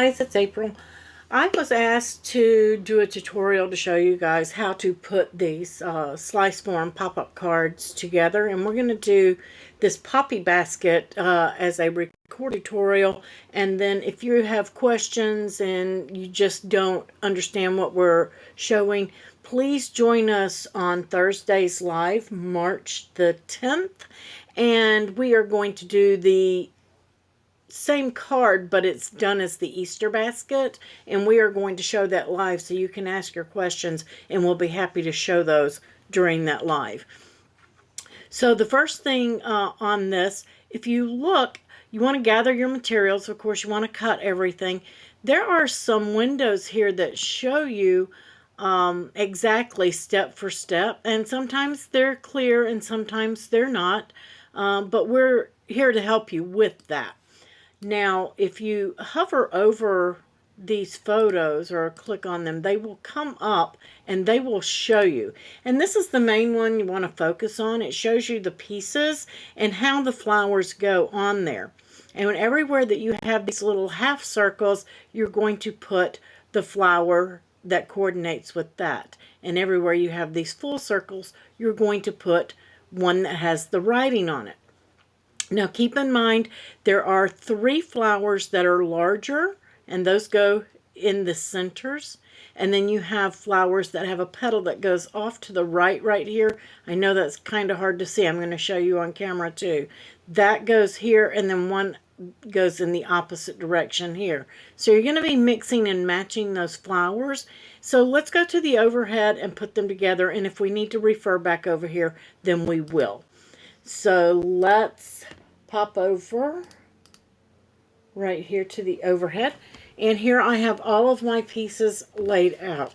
guys, it's April. I was asked to do a tutorial to show you guys how to put these Sliceform pop-up cards together, and we're going to do this poppy basket as a record tutorial. And then if you have questions and you just don't understand what we're showing, please join us on Thursday's live, March the 10th, and we are going to do the same card, but it's done as the Easter basket, and we are going to show that live, so you can ask your questions and we'll be happy to show those during that live. So the first thing on this, if you look, you want to gather your materials. Of course, you want to cut everything. There are some windows here that show you exactly step for step, and sometimes they're clear and sometimes they're not, but we're here to help you with that. Now, if you hover over these photos or click on them, they will come up and they will show you. And this is the main one you want to focus on. It shows you the pieces and how the flowers go on there. And everywhere that you have these little half circles, you're going to put the flower that coordinates with that. And everywhere you have these full circles, you're going to put one that has the writing on it. Now keep in mind, there are 3 flowers that are larger, and those go in the centers. And then you have flowers that have a petal that goes off to the right here. I know that's kind of hard to see. I'm going to show you on camera too. That goes here, and then one goes in the opposite direction here. So you're going to be mixing and matching those flowers. So let's go to the overhead and put them together, and if we need to refer back over here, then we will. So let's pop over right here to the overhead, and here I have all of my pieces laid out,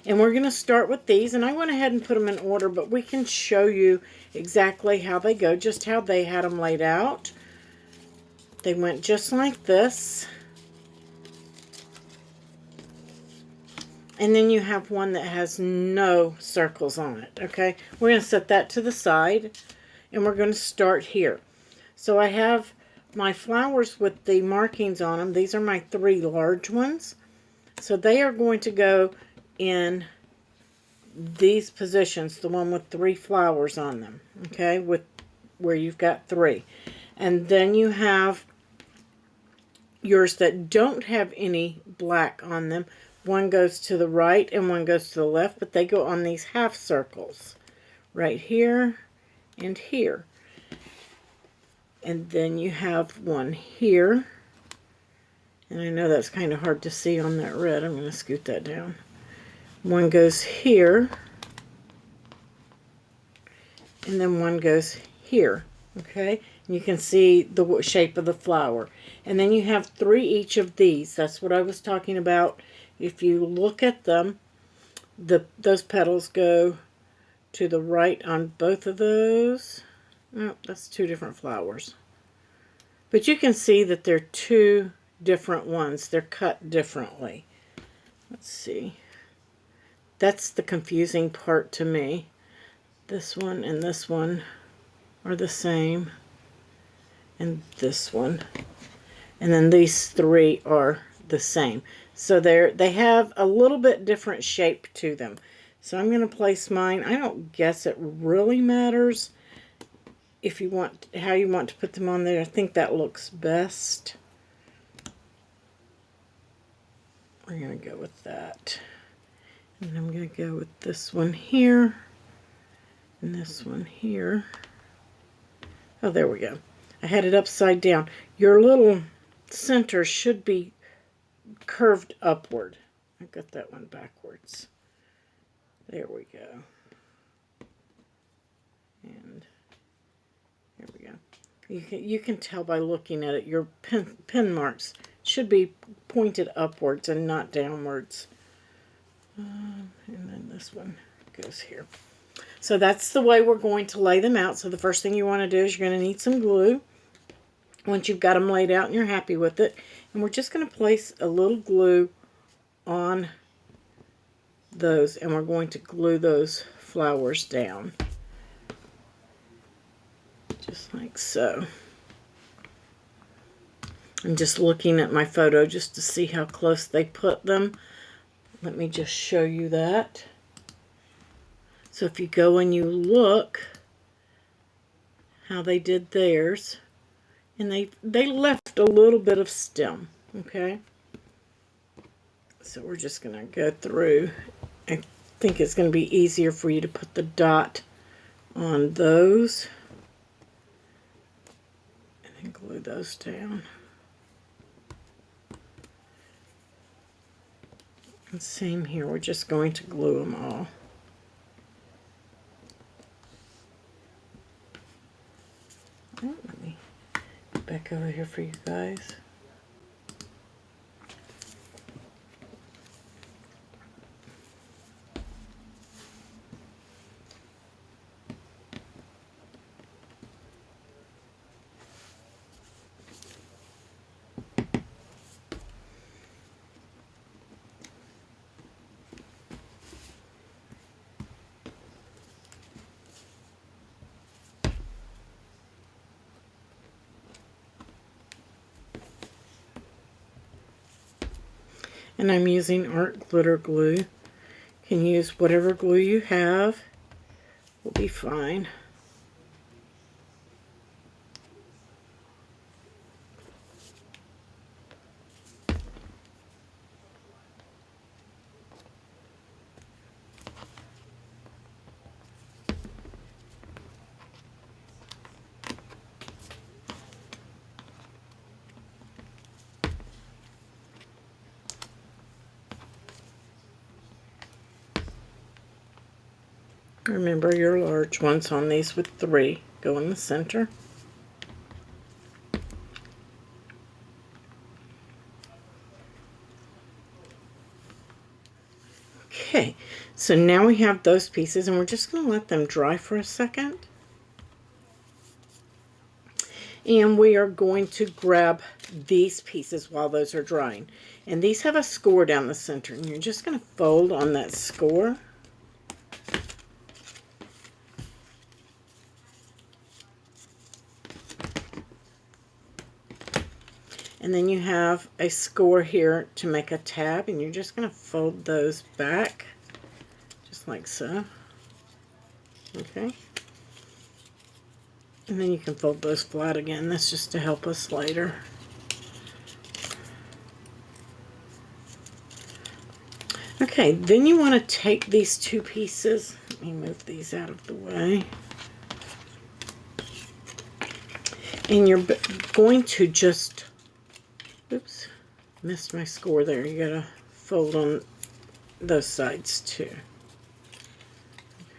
and we're going to start with these. And I went ahead and put them in order, but we can show you exactly how they go, just how they had them laid out. They went just like this, and then you have one that has no circles on it. Okay, we're going to set that to the side, and we're going to start here. So I have my flowers with the markings on them. These are my 3 large ones. So they are going to go in these positions, the one with 3 flowers on them, okay, with where you've got 3. And then you have yours that don't have any black on them. One goes to the right and one goes to the left, but they go on these half circles right here and here. And then you have one here, and I know that's kind of hard to see on that red. I'm going to scoot that down. One goes here, and then one goes here. Okay, and you can see the shape of the flower. And then you have 3 each of these. That's what I was talking about. If you look at them, those petals go to the right on both of those. Oh, that's 2 different flowers. But you can see that they're 2 different ones. They're cut differently. Let's see. That's the confusing part to me. This one and this one are the same. And this one. And then these 3 are the same. So they have a little bit different shape to them. So I'm going to place mine. I don't guess it really matters if you want how you want to put them on there. I think that looks best. We're going to go with that. And I'm going to go with this one here and this one here. Oh, there we go. I had it upside down. Your little center should be curved upward. I got that one backwards. There we go. And there we go. You can tell by looking at it, your pen marks should be pointed upwards and not downwards. And then this one goes here. So that's the way we're going to lay them out. So the first thing you want to do is you're going to need some glue. Once you've got them laid out and you're happy with it. And we're just going to place a little glue on those, and we're going to glue those flowers down. Just like so. I'm just looking at my photo just to see how close they put them. Let me just show you that. So if you go and you look how they did theirs, and they left a little bit of stem, okay? So we're just going to go through. I think it's going to be easier for you to put the dot on those and then glue those down. And same here, we're just going to glue them all. Oh, let me get back over here for you guys. And I'm using art glitter glue. You can use whatever glue you have. Will be fine. Remember your large ones on these with 3. Go in the center. Okay, so now we have those pieces and we're just going to let them dry for a second. And we are going to grab these pieces while those are drying. And these have a score down the center and you're just going to fold on that score. And then you have a score here to make a tab, and you're just going to fold those back, just like so. Okay. And then you can fold those flat again. That's just to help us later. Okay, then you want to take these 2 pieces. Let me move these out of the way. And you're going to just... Oops, missed my score there. You gotta fold on those sides too.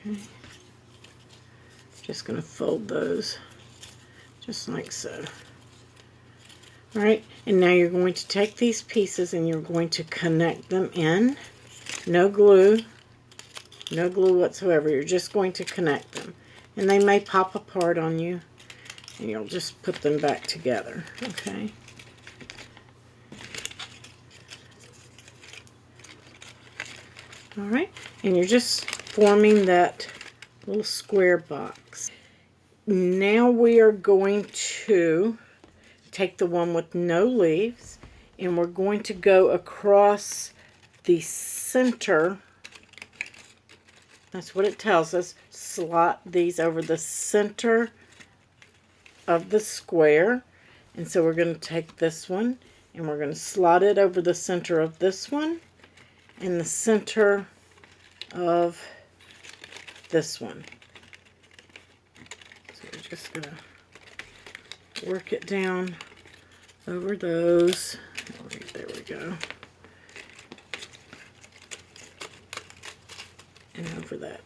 Okay. Just gonna fold those just like so. Alright, and now you're going to take these pieces and you're going to connect them in. No glue whatsoever. You're just going to connect them. And they may pop apart on you, and you'll just put them back together. Okay. Alright, and you're just forming that little square box. Now we are going to take the one with no leaves and we're going to go across the center. That's what it tells us. Slot these over the center of the square. And so we're going to take this one and we're going to slot it over the center of this one and the center of this one. So we're just going to work it down over those. There we go. And over that.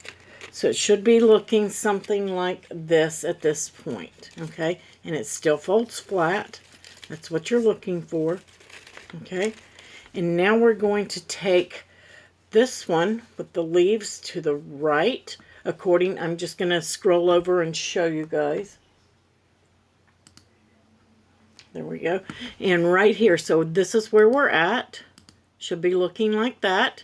So it should be looking something like this at this point, okay? And it still folds flat. That's what you're looking for, okay? And now we're going to take this one with the leaves to the right. I'm just going to scroll over and show you guys. There we go. And right here, so this is where we're at. Should be looking like that,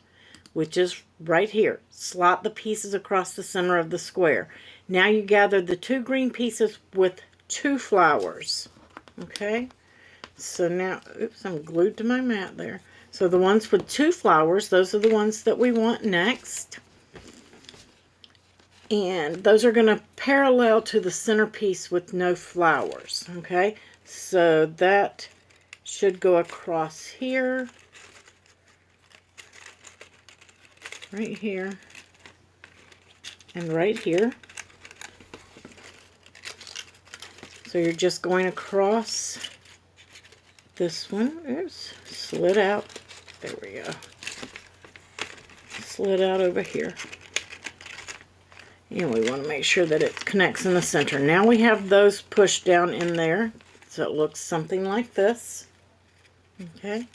which is right here. Slot the pieces across the center of the square. Now you gather the 2 green pieces with 2 flowers. Okay? So now, oops, I'm glued to my mat there. So the ones with 2 flowers, those are the ones that we want next. And those are going to parallel to the centerpiece with no flowers, okay? So that should go across here, right here, and right here. So you're just going across this one. Oops, slid out. There we go. Slid out over here. And we want to make sure that it connects in the center. Now we have those pushed down in there. So it looks something like this. Okay.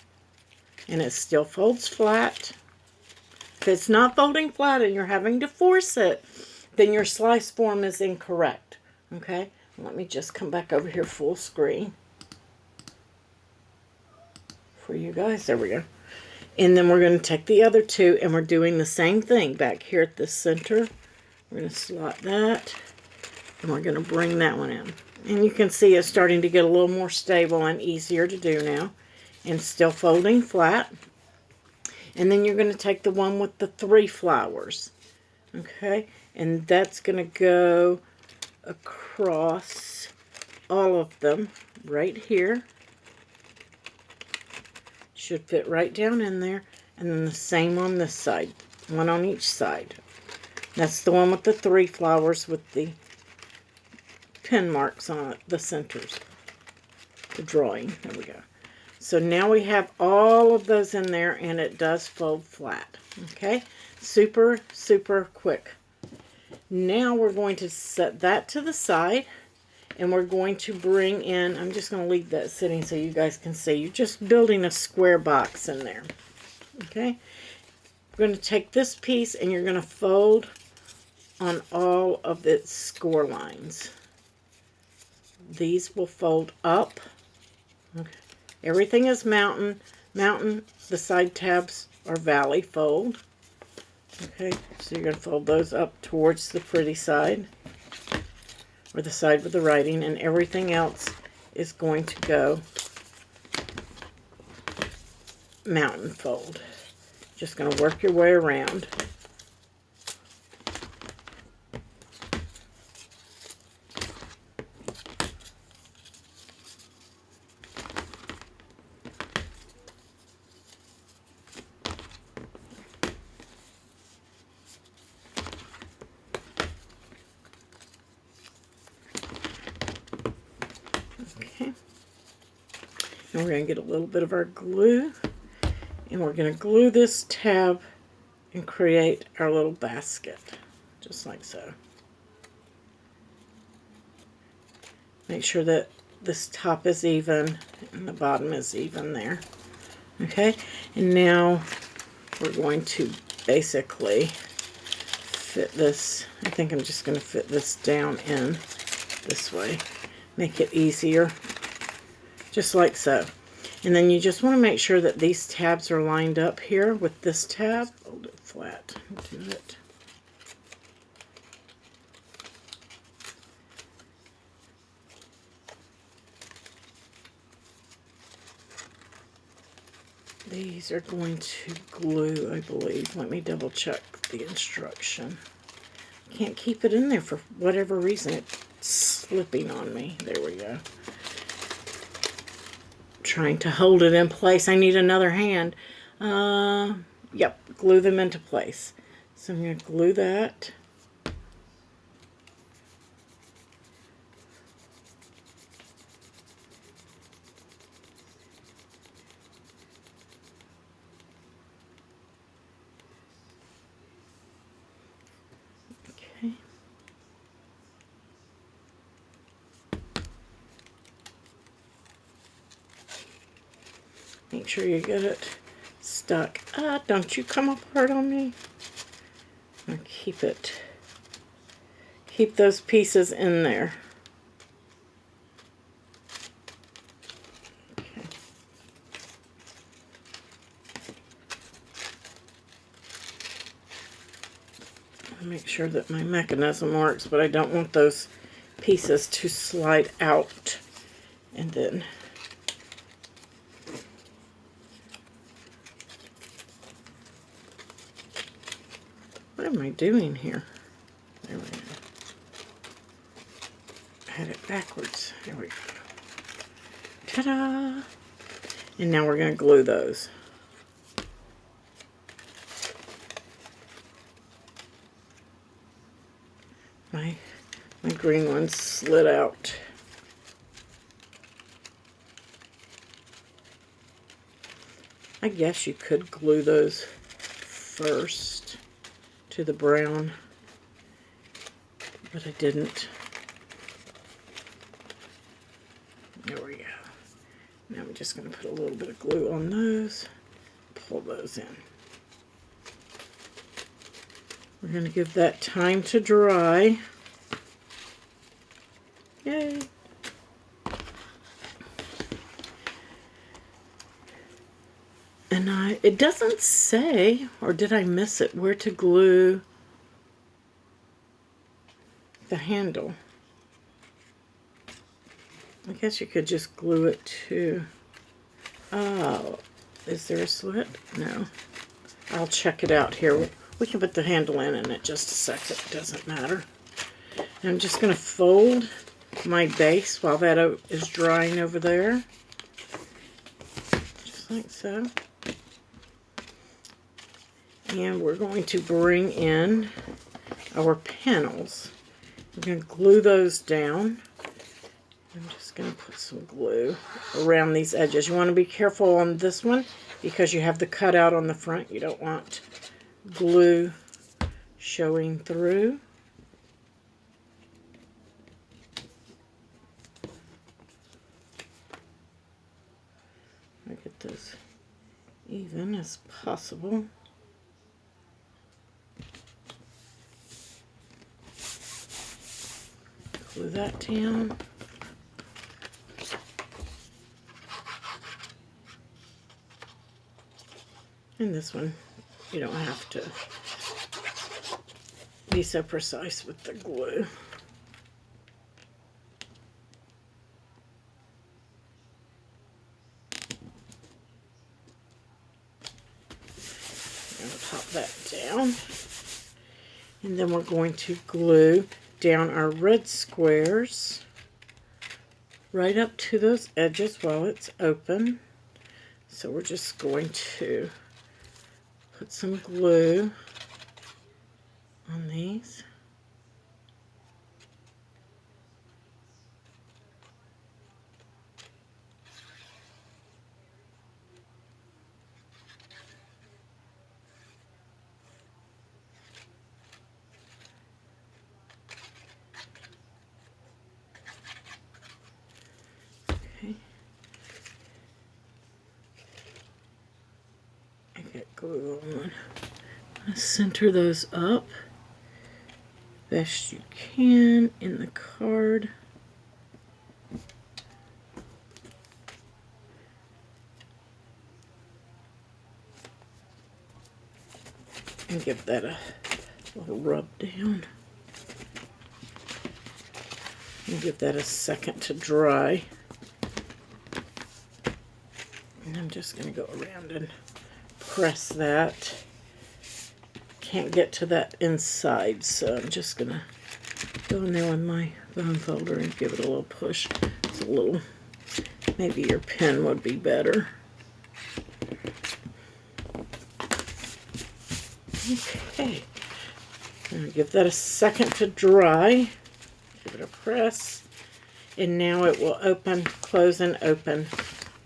And it still folds flat. If it's not folding flat and you're having to force it, then your slice form is incorrect. Okay. Let me just come back over here full screen for you guys. There we go. And then we're going to take the other two and we're doing the same thing back here at the center. We're going to slot that and we're going to bring that one in. And you can see it's starting to get a little more stable and easier to do now. And still folding flat. And then you're going to take the one with the 3 flowers. Okay. And that's going to go across all of them right here. Should fit right down in there. And then the same on this side. One on each side. That's the one with the 3 flowers with the pin marks on it, the centers. The drawing. There we go. So now we have all of those in there and it does fold flat. Okay? Super, super quick. Now we're going to set that to the side and we're going to bring in, I'm just going to leave that sitting so you guys can see. You're just building a square box in there. Okay? We're going to take this piece and you're going to fold on all of its score lines. These will fold up. Okay. Everything is mountain. Mountain, the side tabs are valley fold. Okay, so you're going to fold those up towards the pretty side, or the side with the writing, and everything else is going to go mountain fold. Just going to work your way around. Okay, and we're going to get a little bit of our glue, and we're going to glue this tab and create our little basket, just like so. Make sure that this top is even and the bottom is even there. Okay, and now we're going to basically fit this. I think I'm just going to fit this down in this way. Make it easier, just like so. And then you just want to make sure that these tabs are lined up here with this tab. Hold it flat. Do it. These are going to glue, I believe. Let me double check the instruction. Can't keep it in there for whatever reason. It's slipping on me. There we go. Trying to hold it in place. I need another hand. Yep, glue them into place. So I'm going to glue that. Okay. Make sure you get it stuck. Ah, don't you come apart on me. I'll keep it. Keep those pieces in there. Okay. Make sure that my mechanism works, but I don't want those pieces to slide out and then am I doing here? There we go. I had it backwards. There we go. Ta-da! And now we're going to glue those. My green one slid out. I guess you could glue those first to the brown, but I didn't. There we go. Now I'm just going to put a little bit of glue on those, pull those in. We're going to give that time to dry. Yay! And it doesn't say, or did I miss it, where to glue the handle. I guess you could just glue it to, oh, is there a slit? No. I'll check it out here. We can put the handle in just a second. It doesn't matter. And I'm just going to fold my base while that is drying over there. Just like so. And we're going to bring in our panels. We're going to glue those down. I'm just going to put some glue around these edges. You want to be careful on this one because you have the cutout on the front. You don't want glue showing through. Get this even as possible. Glue that down. And this one, you don't have to be so precise with the glue. I'm going to pop that down. And then we're going to glue down our red squares right up to those edges while it's open. So we're just going to put some glue on these. Okay. I get glue on. Center those up best you can in the card. And give that a little rub down. And give that a second to dry. And I'm just going to go around and press that. Can't get to that inside, so I'm just going to go in there with my bone folder and give it a little push. It's a little, maybe your pen would be better. Okay, I'm going to give that a second to dry. Give it a press, and now it will open, close, and open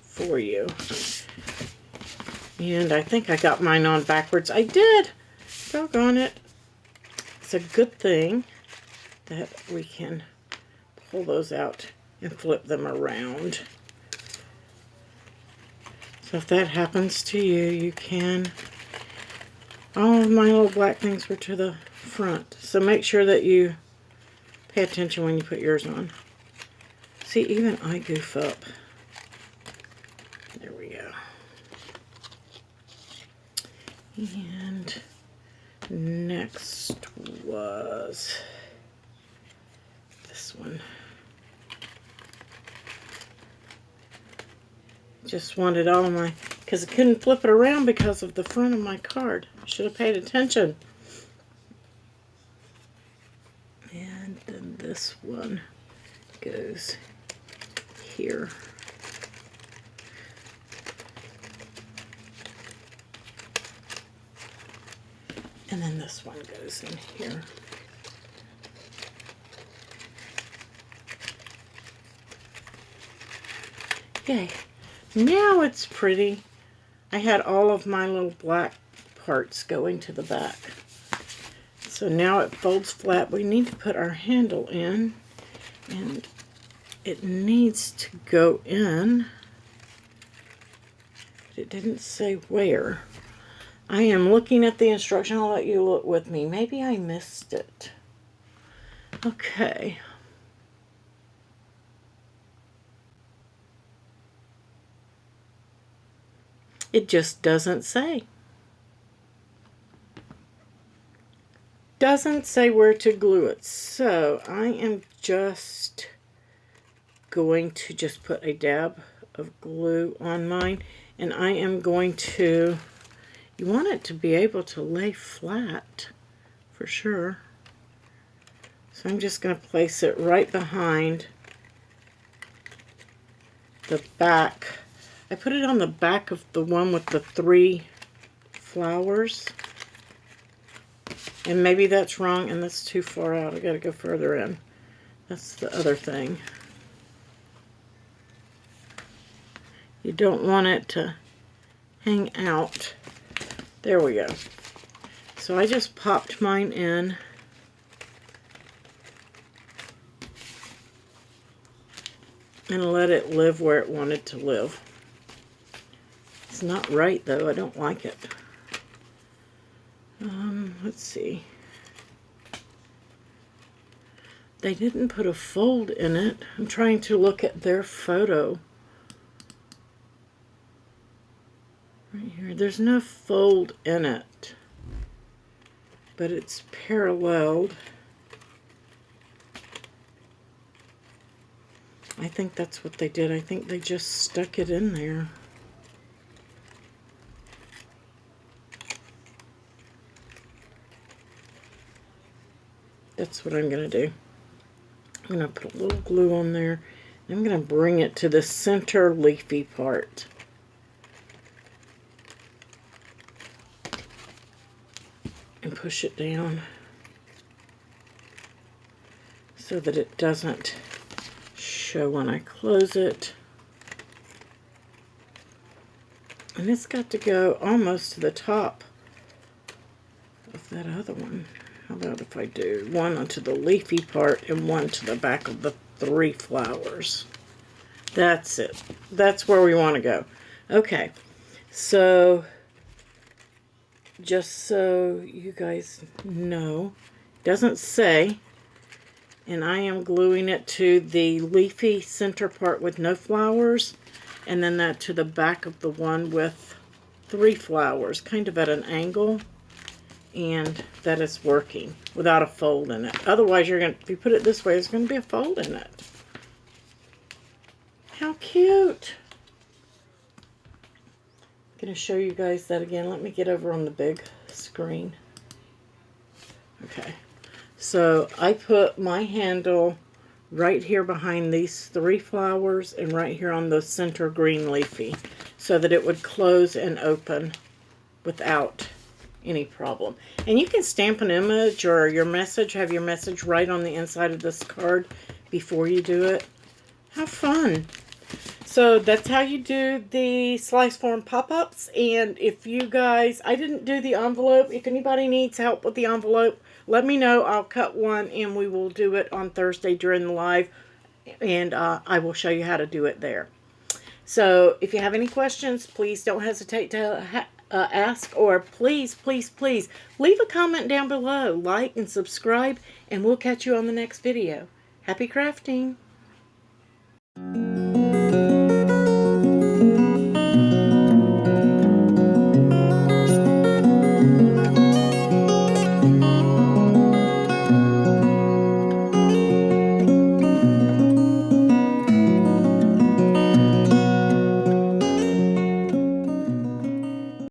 for you. And I think I got mine on backwards. I did! Doggone it. It's a good thing that we can pull those out and flip them around. So if that happens to you, you can. All of my little black things were to the front. So make sure that you pay attention when you put yours on. See, even I goof up. There we go. And next was this one. Just wanted all of my, because I couldn't flip it around because of the front of my card. Should have paid attention. this one goes here. And then this one goes in here. Okay, now it's pretty. I had all of my little black parts going to the back. So now it folds flat. We need to put our handle in, and it needs to go in. It didn't say where. I am looking at the instruction. I'll let you look with me. Maybe I missed it. Okay. It just doesn't say. Doesn't say where to glue it. So I am just going to just put a dab of glue on mine, and I am going to, you want it to be able to lay flat for sure. So I'm just going to place it right behind the back. I put it on the back of the one with the 3 flowers. And maybe that's wrong and that's too far out. I got to go further in. That's the other thing. You don't want it to hang out. There we go. So I just popped mine in. And let it live where it wanted to live. It's not right though. I don't like it. Let's see. They didn't put a fold in it. I'm trying to look at their photo. Right here. There's no fold in it. But it's paralleled. I think that's what they did. I think they just stuck it in there. That's what I'm going to do. I'm going to put a little glue on there. And I'm going to bring it to the center leafy part. And push it down so that it doesn't show when I close it. And it's got to go almost to the top of that other one. How about if I do one onto the leafy part and one to the back of the 3 flowers? That's it. That's where we want to go. Okay, so just so you guys know, it doesn't say, and I am gluing it to the leafy center part with no flowers, and then that to the back of the one with 3 flowers, kind of at an angle. And that is working without a fold in it. Otherwise, you're going to, if you put it this way, there's going to be a fold in it. How cute. I'm going to show you guys that again. Let me get over on the big screen. Okay. So I put my handle right here behind these 3 flowers and right here on the center green leafy so that it would close and open without any problem. And you can stamp an image or your message, have your message right on the inside of this card before you do it. How fun. So that's how you do the Sliceform pop-ups. And if you guys, I didn't do the envelope. If anybody needs help with the envelope, let me know. I'll cut one and we will do it on Thursday during the live. And I will show you how to do it there. So if you have any questions, please don't hesitate to ask, or please leave a comment down below, like and subscribe, and we'll catch you on the next video. Happy crafting!